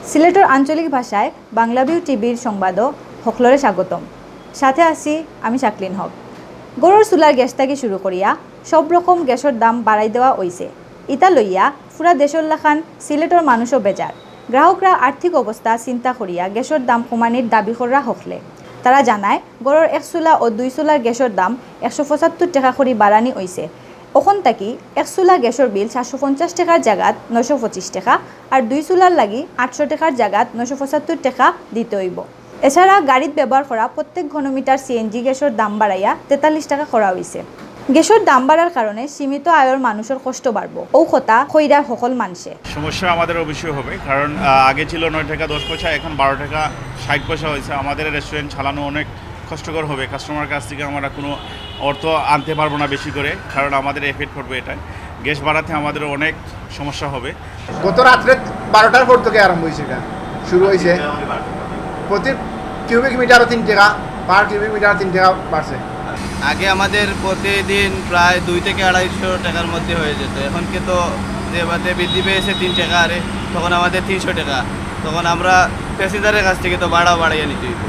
সিলেটের আঞ্চলিক ভাষায় বাংলাভিউ টিভির সংবাদও হকলরে স্বাগতম। সাথে আছি আমি শাকলিন হক। গরুর চুলার গ্যাস থেকে শুরু করিয়া সব রকম গ্যাসের দাম বাড়াই দেওয়া হয়েছে। ইতা লইয়া পুরা দেশের লাখান সিলেটের মানুষও বেজার। গ্রাহকরা আর্থিক অবস্থা চিন্তা করিয়া গ্যাসের দাম কমানির দাবি করা হকলে তারা জানায় গরুর 1 চুলা ও 2 চুলার গ্যাসের দাম 175 টাকা করে বাড়ানি হয়েছে। ওখান থাকি 1 চুলা গ্যাসের বিল 750 টাকার জায়গাত 925 টাকা আর 2 চুলার লাগি 800 টাকার জায়গাত 975 টাকা দিতে হইব। এছাড়া গাড়িত ব্যবহার করা প্রত্যেক ঘনমিটার সিএনজি গ্যাসের দাম বাড়াইয়া 43 টাকা করা হয়েছে। গ্যাসের দাম বাড়ার কারণে সীমিত আয়ের মানুষের কষ্ট বাড়ব ও কথা খৈরা সকল মানুষে সমস্যা আমাদের অবশ্যই হবে, কারণ আগে ছিল 9 টাকা 10 পয়সা, এখন 12 টাকা 60 পয়সা হয়েছে। আমাদের রেস্টুরেন্ট চালানো অনেক কষ্টকর হবে। কাস্টমার কাছ থেকে আমরা কোনো অর্থ আনতে পারবো না বেশি করে, কারণ আমাদের এফেক্ট পড়বে। এটা গ্যাস বাড়াতে আমাদের অনেক সমস্যা হবে। গত রাত্রে 12টার পর থেকে আরম্ভ হয়েছে, এটা শুরু হয়েছে। প্রতি কিউবিক মিটারও 3 টাকা, পার কিউবিক মিটার 3 টাকা বাড়ছে। আগে আমাদের প্রতিদিন প্রায় 2 থেকে 250 টাকার মধ্যে হয়ে যেত। এখন কিন্তু যে বৃদ্ধি পেয়েছে 3 টাকা, আরে তখন আমাদের 300 টাকা। তখন আমরা প্যাসেঞ্জারের কাছ থেকে তো বাড়াইয়া নিতে হইব।